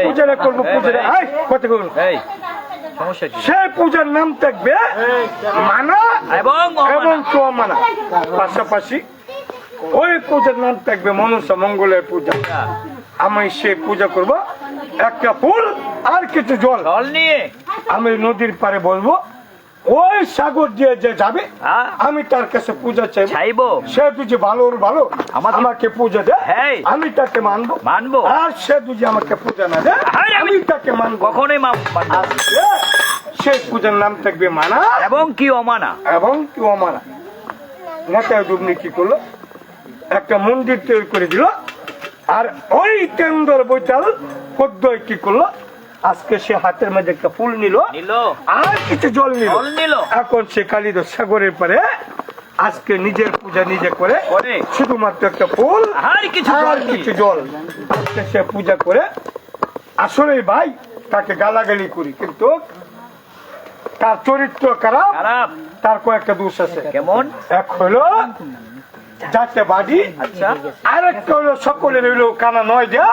পূজাটা করবো পূজাটা কত করবো সে পূজার নাম থাকবে মানা এবং চুয়ামানা পাশাপাশি ওই পূজার নাম থাকবে মনসা মঙ্গলের পূজা আমি সে পূজা করব একটা ফুল আর কিছু জল নিয়ে আমি নদীর পারে বলবো ওই সাগর দিয়ে যে যাবে আমি তার কাছে পূজা চাইবো সে যদি ভালো ভালো আমাকে পূজা দেয় আমি তাকে মানবো আর সে যদি আমাকে পূজা না দেয় আমি তাকে মানবো কখনোই সেই পূজার নাম থাকবে মানা এবং কি অমানা নেতায় ডুবনি কি করলো একটা মন্দির তৈরি করে দিল আর ওই কেন্দ্র বৈতাল পদ্ময় কি করলো আজকে সে হাতের মধ্যে একটা ফুল নিল আর কিছু জল নিল এখন সে কালিদ সাগরের পরে আজকে নিজের পূজা নিজে করে শুধুমাত্র একটা ফুল আর কিছু জল আজকে সে পূজা করে আসলে ভাই তাকে গালাগালি করি কিন্তু তার চরিত্র খারাপ তার কয়েকটা দোষ আছে কেমন এক হলো যাতে বাড়ি আর একটা হলো সকলের হইলো কানা 9টা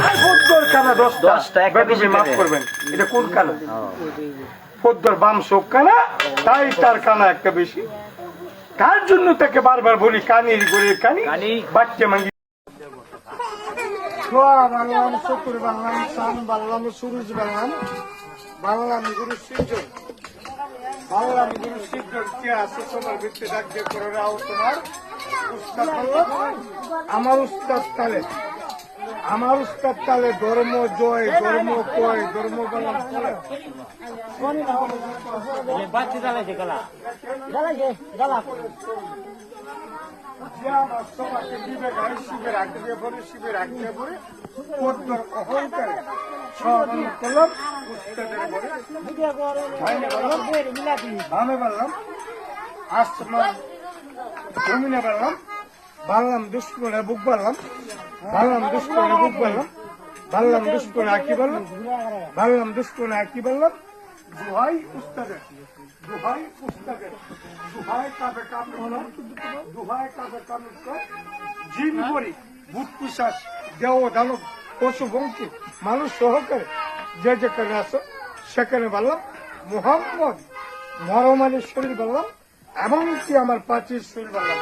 আর পদ্মর কানা 10টা বেদবি মাফ করবেন এটা কোন কানা পদ্মর বাম চোখ কানা তাই তার কানা একটা বেশি তার জন্য তাকে বারবার বলি কানির গড়ির কানি বাচ্চা মাঙ্গি বাংলাম চকুর বাংলাম সান বাংলাম সুরুজ বাংলাম বাংলাম গুরু সূর্য বাংলাম গুরু সূর্য কে আছে তোমার ভিত্তি ডাক দিয়ে করে রাও তোমার আমার উস্তাদ তালে ধর্ম জয় ধর্ম কয় ধর্ম বললাম অহংকারে সব করলাম উস্তাদের আমি বললাম আসমান জমিনে বললাম বাংলাম দুষ্করে বুক বললাম বাংলাম দুষ্করে বুক বললাম বাংলাম দুষ্করে আঁকি বললাম বাংলাম দুষ্করে আঁকি বললাম দোহাই উস্তাদের দোহাই কাবে কামে জিন করি ভূত পিশাচ দেহ দানব পশু বংশী মানুষ সহকারে যে যেখানে আসো সেখানে বললাম মোহাম্মদ মরমানের শরীর বললাম এমনকি আমার পাঁচির শরীর বললাম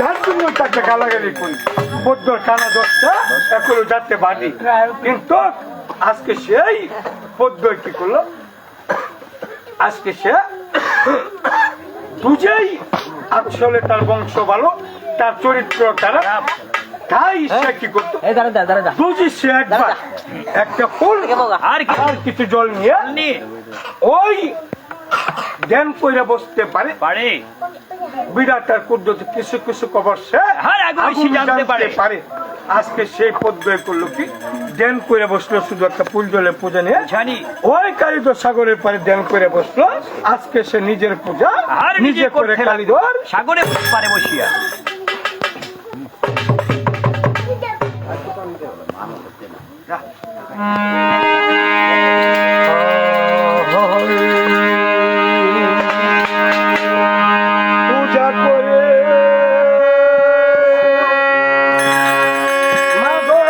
যার জন্য তাকে গালাগালি করি পদ্মর কানা 10টা এখনো যাতে বাড়ি কিন্তু আজকে সেই পদ্ম কি করলো আজকে সে বুঝেই আসলে তার বংশ ভালো তার চরিত্র খারাপ তাই সে কি করতো বুঝি সে একবার একটা ফুল আর কিছু জল নিয়ে ওই ধ্যান করে বসতে পারে বিরাট তার কুদ্দতে কিছু কিছু কবর সে জানতে পারে আজকে সেই পদ্ময় করলো কি ধ্যান করে বসলো শুধু একটা ফুল জলে পূজা নিয়ে ওই কালিদ সাগরের পারে ধ্যান করে বসলো আজকে সে নিজের পূজা নিজে করে কালিদর সাগরের পারে বসিয়া পূজা করে নদীর পাড়ে বসি পূজা করি মাগো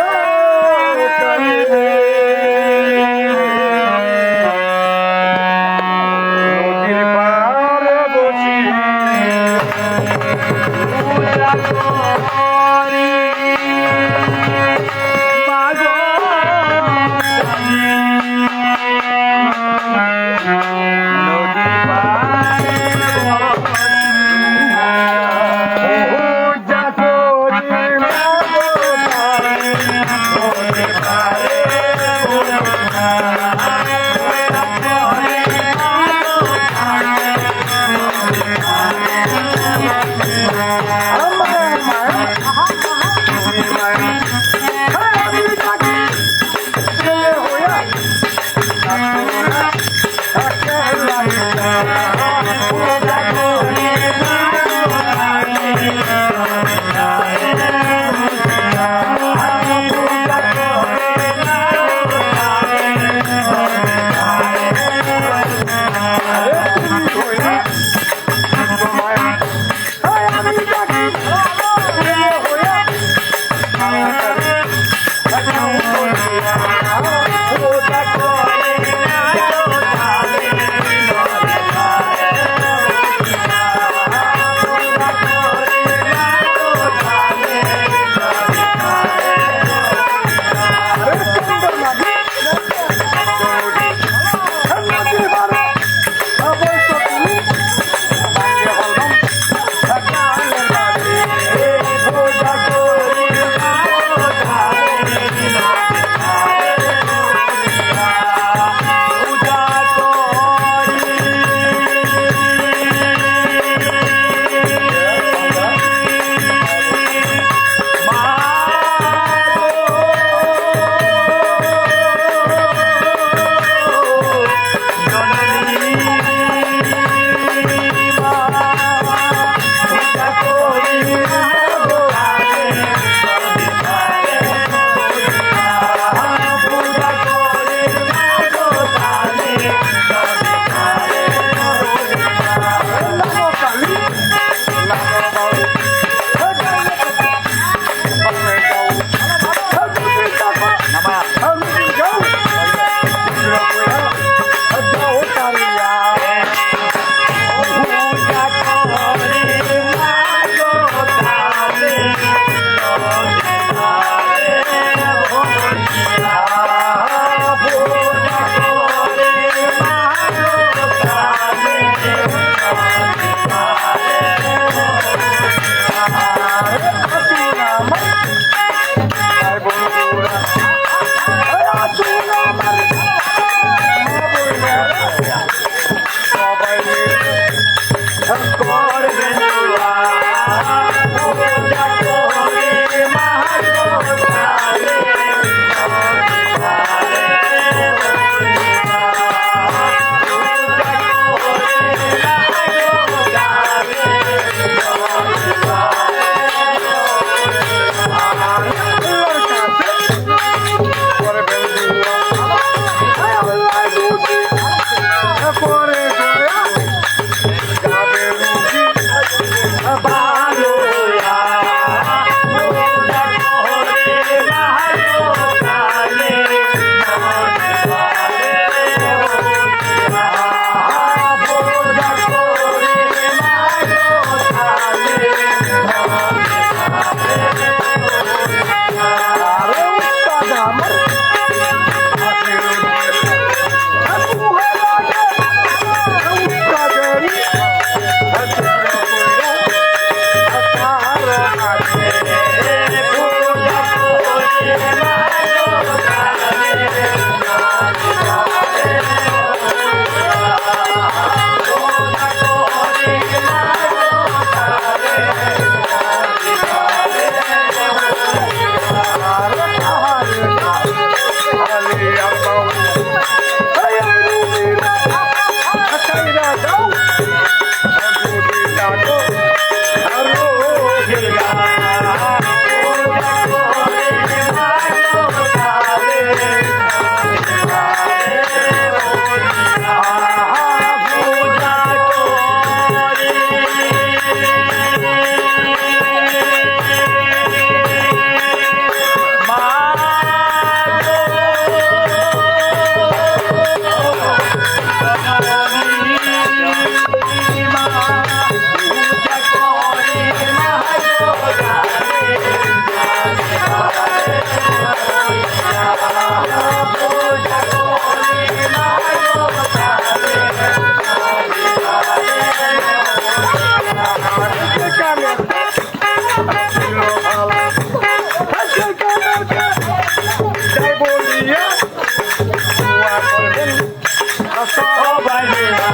সবাই মিলা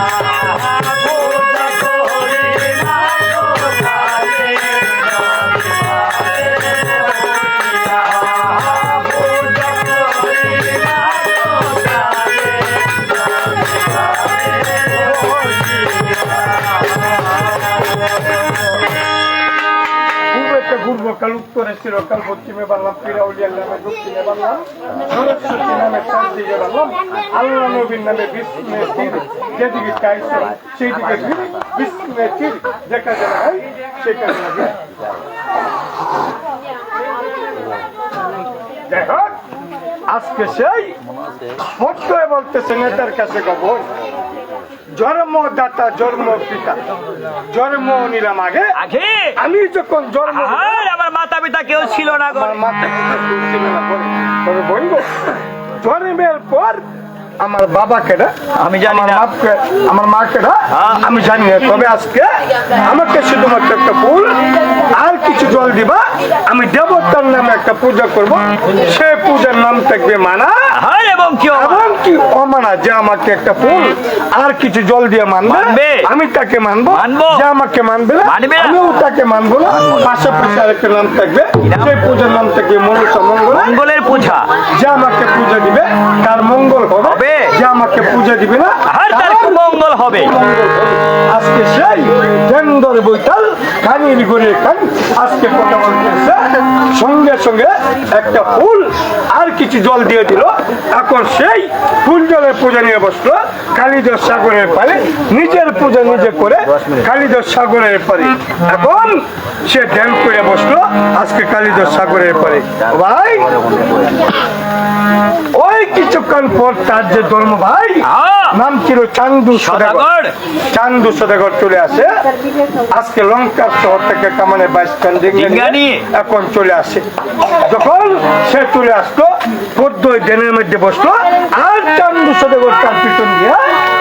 পূজা করি না দোকানে পূজা করি না পূর্বকাল উত্তরে চিরকাল পশ্চিমে বাংলাম ফিরাউলিয়ার নামে দক্ষিণে বাংলাম সরস্বতী নামে চারদিকে বাংলাম আল্লাহ নবীর নামে বিষ্ণু তীর যেদিকে চাইছে সেই দিকে বিষ্ণু তীর দেখা যায় ভাই সেখানে দেখো আজকে সেই সত্য বলতেছে নেতার কাছে খবর জন্মদাতা জন্ম পিতা জন্ম নিলাম আগে আগে আমি যখন জন্ম আর আমার মাতা পিতা কেউ ছিল না গো। আমার মাতা পিতা কেউ ছিল না বলে তবে বলবো জন্মের পর আমার বাবা কেডা আমি জানি না। আমার মা কেডা আমি জানি না। তবে আজকে আমাকে শুধুমাত্র একটা ফুল আর কিছু জল দিবা, আমি দেবতার নামে একটা পূজা করব, সে পূজার নাম থাকবে মানা আর এবং কি অমানা। যে আমাকে একটা ফুল আর কিছু জল দিয়ে মানবে আমি তাকে মানবো, যে আমাকে মানবে না আমিও তাকে মানবো না। পাশাপাশি আরেকটা নাম থাকবে, সেই পূজার নাম থাকবে মনসা মঙ্গল, মঙ্গলের পূজা। যে আমাকে পূজা দিবে তার মঙ্গল হবে, যে আমাকে পূজা দিবে না তার মঙ্গল হবে। আজকে সেই জেন্দর বৈতাল কানির গড়ে কান আজকে কথা বলতেছে, সঙ্গে সঙ্গে একটা ফুল আর কিছু জল দিয়ে দিল। এখন সেই ফুল জলের পূজা নিয়ে বসলো কালিদাস সাগরের পারে, নিজের পূজা নিজে করে কালিদাস সাগরের পারে। এখন সে ধ্যান করে বসলো আজকে কালিদাস সাগরের পারে। ভাই ওই কিছুক্ষণ পর তার যে ধর্ম ভাই নাম ছিল চান্দু সদাগর, চান্দু সদাগর চলে আসে আজকে লঙ্কার শহর থেকে কামানে 22 ডিঙ্গা নিয়ে এখন চলে আসে। যখন সে চলে আসলো পদ্ম ডেনের মধ্যে বসলো আর চান্দু সদাগর তার পিছন দিয়ে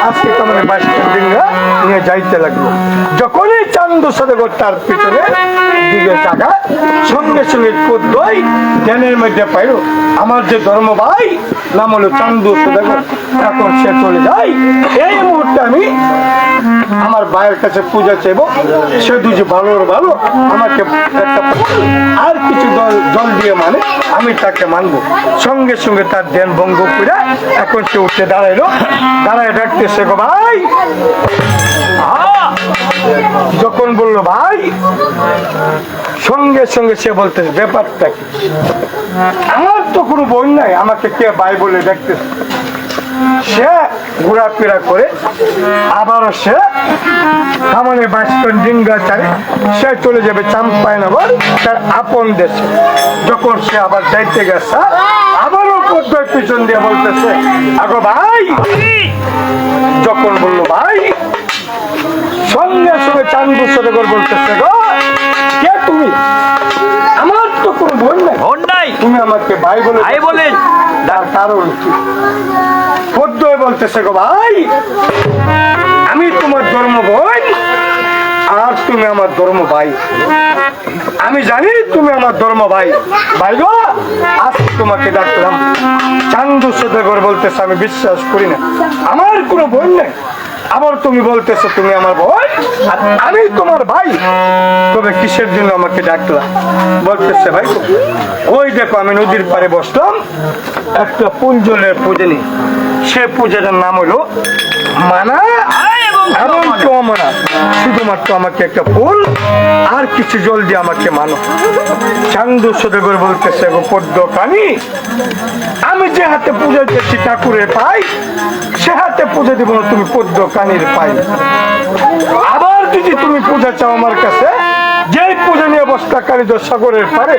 আজকে কামানে 22 ডিঙ্গা নিয়ে যাইতে লাগলো। যখনই চান্দু সদাগর তার পিছনে দিকে টাকা সঙ্গে সঙ্গে পদ্মই ডেনের মধ্যে পাইল আমার যে ধর্ম ভাই নাম হলো চান্দু সদাগর। এখন সে চলে যায়। এই মুহূর্তে আমি আমার ভাইয়ের কাছে পূজা চাইব, সে দুজি ভালোর ভালো আমাকে একটা আর কিছু জল দিয়ে মানে আমি তাকে মানবো। সঙ্গে সঙ্গে তার ধ্যান ভঙ্গ করে এখন সে উঠে দাঁড়াইলো, দাঁড়ায় ডাকতেছে গো ভাই। যখন বললো ভাই সঙ্গে সঙ্গে সে বলতেছে ব্যাপারটা কি, আমার তো কোনো বোন নাই, আমাকে কে ভাই বলে ডাকতেছে। সে ঘোরাফেরা করে আবারও সে সামনে 22 ডিঙ্গা চারে সে চলে যাবে চাম্পাইনগর তার আপন দেশে। যখন সে আবার যাইতে গেছে আবারও পদ্মের পিছন দিয়ে বলতেছে আগো ভাই। যখন বললো ভাই সঙ্গে সঙ্গে চান্দু সদাগর বলতেছে গো কে তুমি, আমার তো কোনো বোন নাই, তুমি আমাকে ভাই বলে তার কারণ কি? পদ্ম বলতেছে গো ভাই আমি তোমার ধর্ম বোন আর তুমি আমার ধর্ম ভাই, আমি জানি তুমি আমার ধর্ম ভাই। ভাই গো আজ তোমাকে ডাকলাম। চান্দু সদাগর বলতেছে আমি বিশ্বাস করি না, আমার কোনো বোন নেই, আবার তুমি বলতেছো তুমি আমার বোন আর আমি তোমার ভাই, তবে কিসের জন্য আমাকে ডাকলা? বলতেছে ভাই ওই দেখো আমি নদীর পাড়ে বসলাম একটা পুঞ্জলের পূজা নিয়ে, সে পূজাটার নাম হলো মানা এবং মানা। শুধুমাত্র আমাকে একটা ফুল আর কিছু জল দিয়ে আমাকে মানো। চান্দু সদাগর বলতেছে গো পদ্ম কানি আমি যে হাতে পূজা দিয়েছি ঠাকুরের পাই সে হাতে পূজা দিব না, তুমি পদ্ম কানির পাই। আবার যদি তুমি পূজা চাও আমার কাছে, যেই পূজা নিয়ে বসতা কালিদাস সাগরের পারে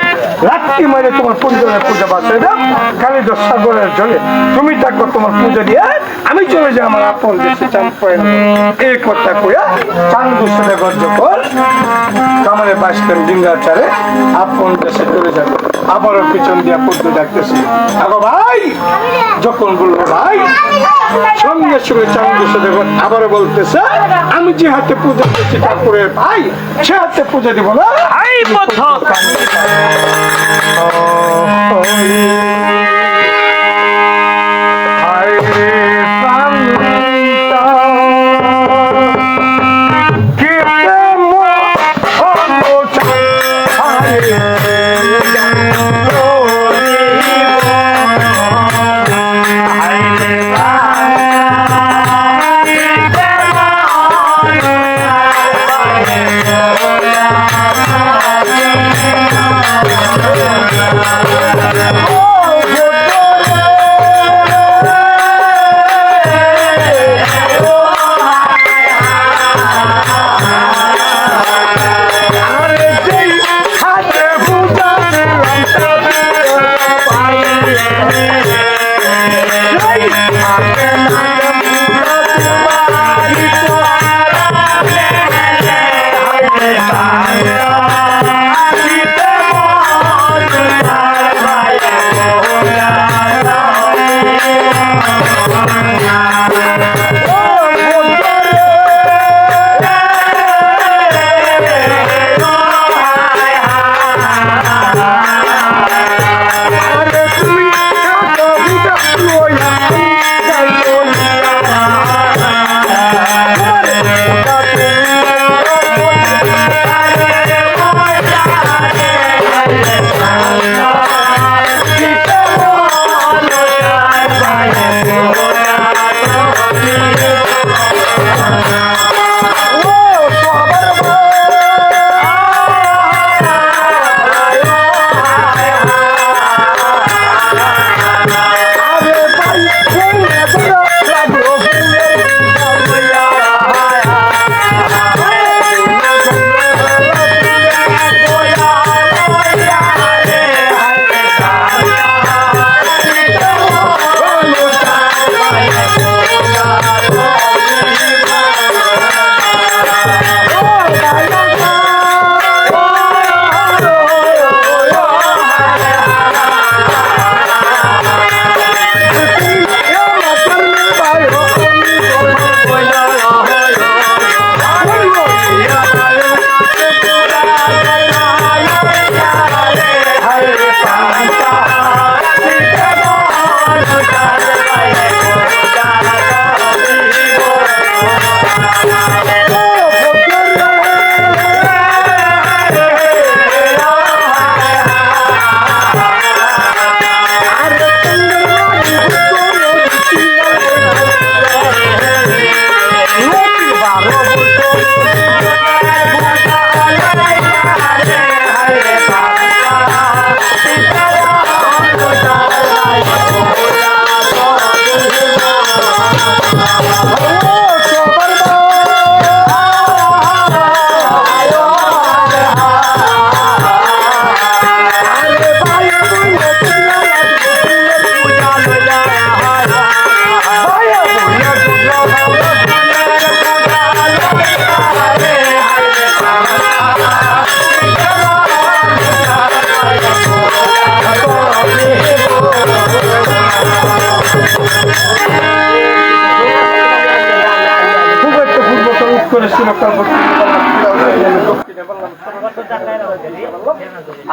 লাঠি মারে তোমার পঞ্জনের পূজা বাঁচাই দাও কালিদাস সাগরের জলে, তুমি থাকো তোমার পূজা দিয়ে আমি চলে যাই আমার আপন দেশে চাম্পাইনগর। এই কথা কইয়া চান্দু সদাগর যখন কামানে 22 ডিঙ্গা চারে আপন দেশে চলে যাবে। আবারও পিছন দিয়া পদ্ম ডাকতেছে আগো ভাই। যখন বললো ভাই সঙ্গে সঙ্গে চান্দু সদাগর আবারও বলতেছে আমি যে হাতে পূজা করছি ঠাকুরের ভাই সে হাতে পূজা দিব না।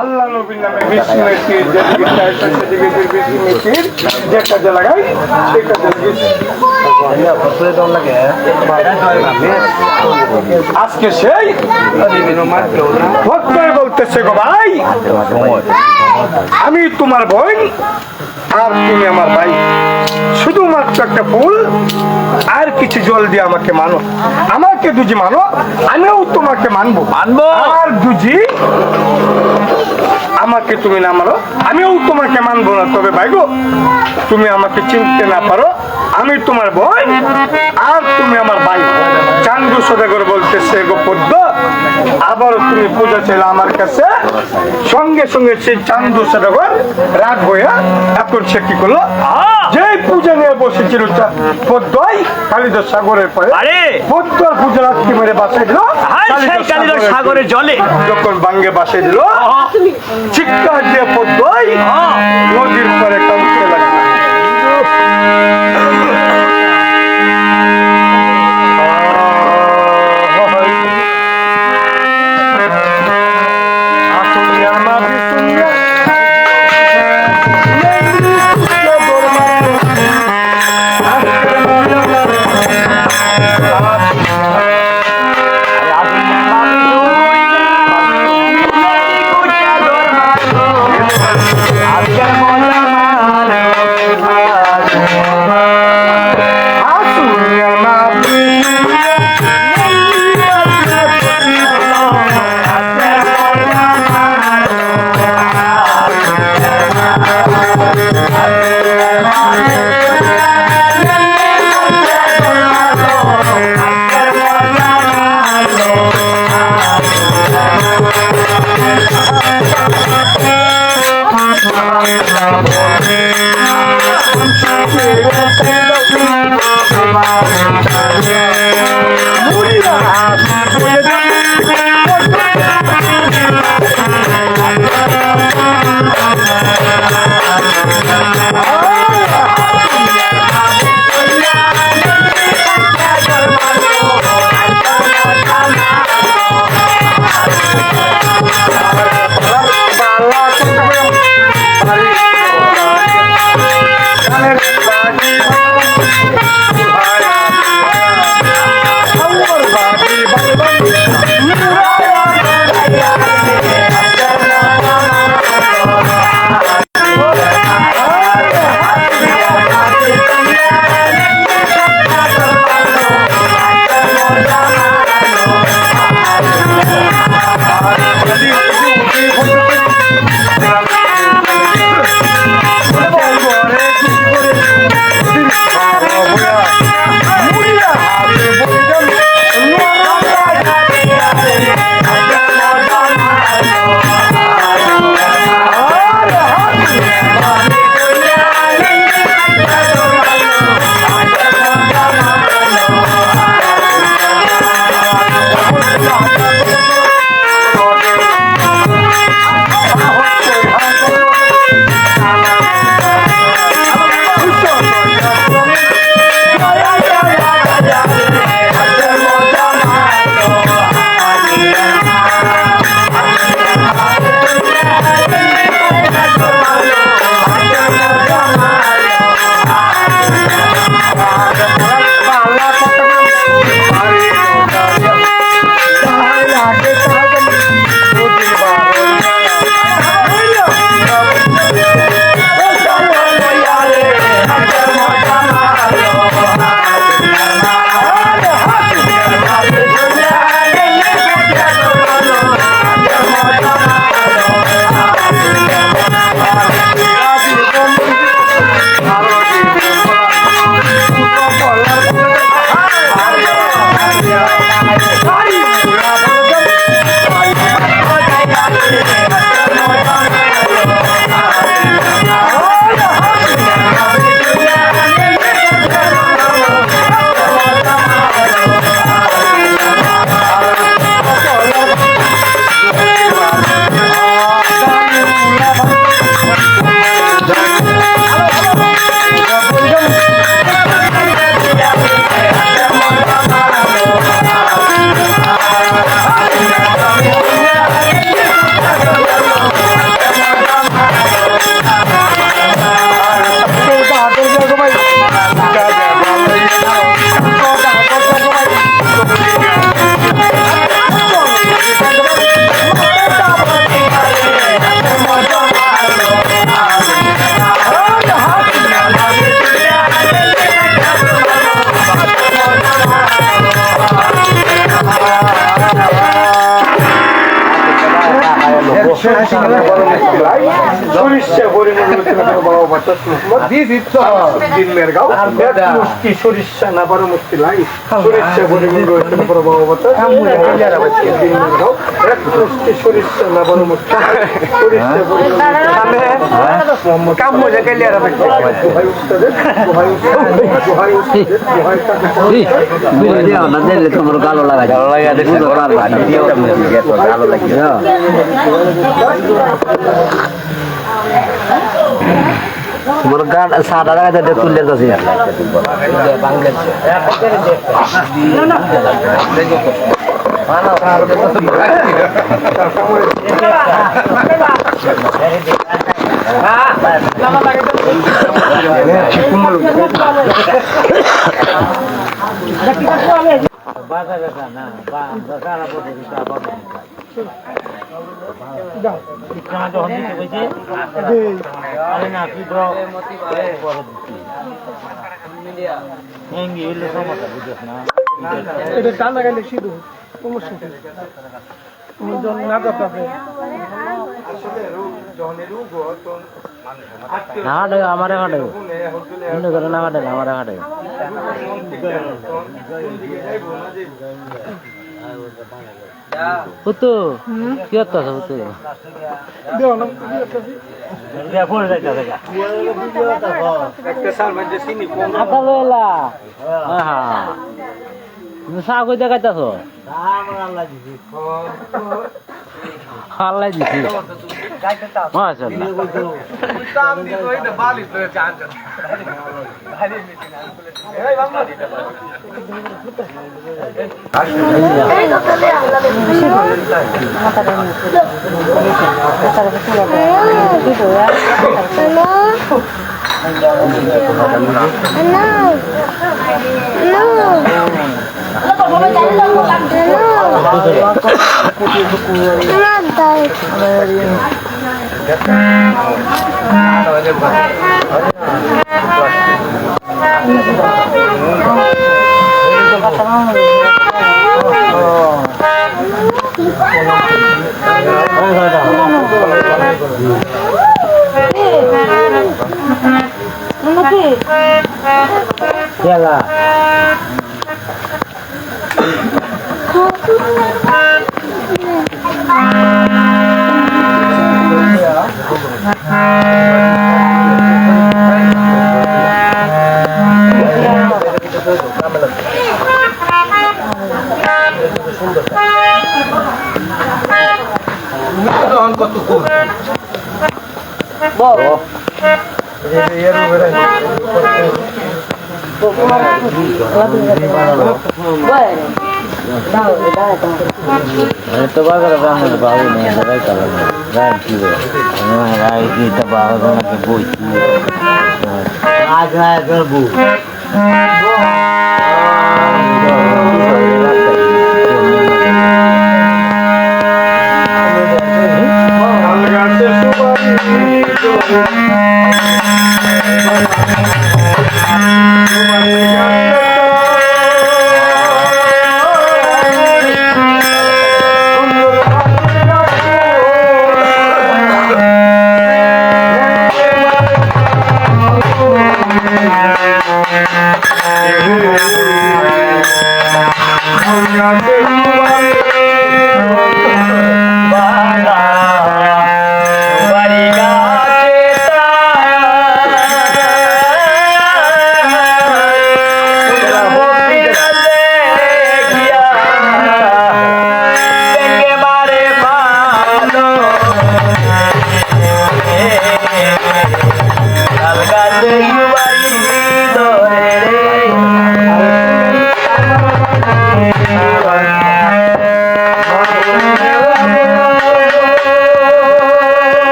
আল্লাহ নবীর নামে বিসমিল্লাহির যেদিকে চাইছে সেদিকে বিসমিল্লাহির যে কাজে লাগাই সেই কাজে আজকে সেই ভক্তই বলতেছে গো ভাই আমি তোমার বোন আর তুমি আমার ভাই, শুধুমাত্র একটা ফুল আর কিছু জল দিয়ে আমাকে মানো, আমাকে দুজি মানো, আমিও তোমাকে মানবো আর দুজি আমাকে তুমি না মানো আমিও তোমাকে মানবো না। তবে ভাই গো তুমি আমাকে চিনতে না পারো, আমি তোমার বোন আর তুমি আমার ভাই। চান্দু সদাগর বলতেছে গো পদ্ম আবারও তুমি পূজা চাইলে আমার কাছে। সঙ্গে সঙ্গে সেই চান্দু সদাগর রাগ হইয়া এখন সে কি করলো, যে পূজা নিয়ে বসেছিল পদ্মই কালিদাস সাগরের পরে পদ্মার পূজা রাত্রি মেরে বাসায় দিল কালিদাস সাগরের জলে যখন বাঙ্গে বাসায় দিল চিৎকার দিয়ে পদ্মই নদীর পরে কাঁদতে লাগলো। আজকের সরিষা না পারো মুশকিল নাই সরিষা সরিষা না পারো মুশকিল তোমার গালো লাগাই ভালো লাগে তোমার গান সাদা লাগাতে তুলে যাচ্ছে টানা গেলে সিধু সমস্যা না দরকার আমার হাটে অন্য করে না হাটে আমার হাটে পুতু কি করতেছ পুতু চা কই দেখাইতেছ আল্লাহ দিছি তো বাজারে বাংলা বাবু নেই রাই কালার রাই কি রাই এটা বাবা নাকি বই আজ না করবো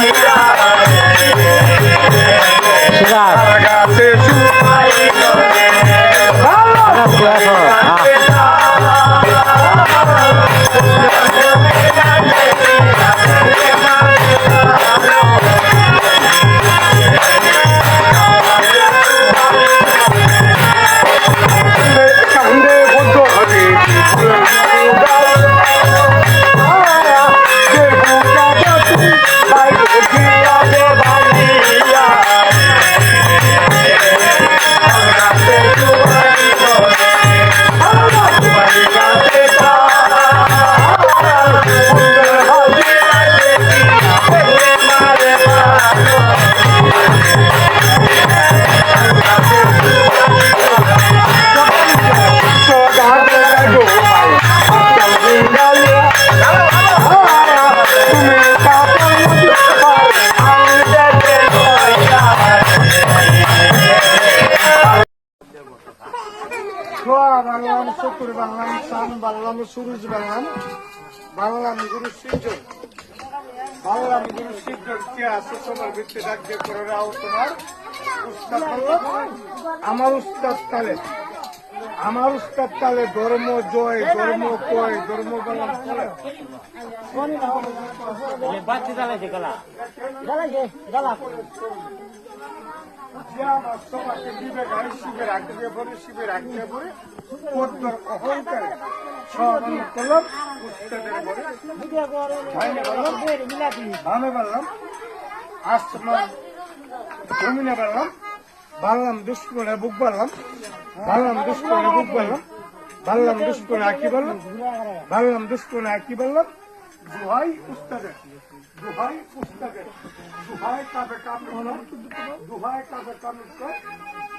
Pública, করে বাংলাম, চান বাংলাম, সুরুজ বাংলাম, বাংলাম গুরু সৃজন, বাংলাম গুরু সৃজন কে আছে সবার ভিত্তি রাজ্য করে রাও তোমার উস্তাদ বলল, আমার উস্তাদ তালে, আমার উস্তাদ তালে ধর্ম জয়, ধর্ম কয়, ধর্ম বাংলাম চলে। বাচ্চা জ্বালাইছে গলা যে আমার সবাইকে বিবেক হয়, শিবের আগে পরে, শিবের আগে পরে পদ্মর অহংকারে সব আমি করলাম উস্তাদের পরে ভাইনে বললাম, ভাবে বললাম, আসমান জমিনে বললাম, বাংলাম দুষ্করে বুক বললাম, বাংলাম দুষ্করে বুক বললাম, বাংলাম দুষ্করে আঁকি বললাম, বাংলাম দুষ্করে আঁকি বললাম, দুহাই উস্তাদের, দুহাই উস্তাদের, দুহাই কাবে কামে হলাম, দুহাই কাবে কামে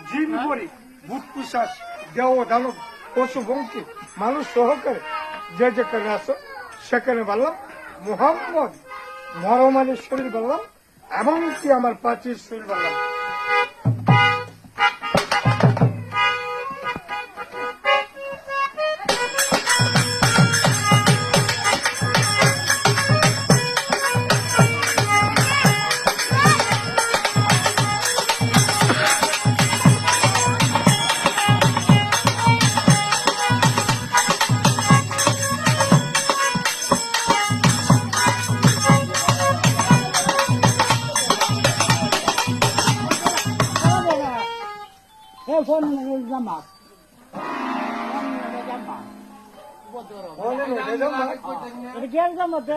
জিন করি, ভূত পিশাচ, দেহ দানব, পশু বংশী, মানুষ সহকারে যে যেখানে আসো সেখানে বললাম মোহাম্মদ মরমানের শরীর বললাম, এমনকি আমার পাঁচির শরীর বললাম। Pergi yang sama dia.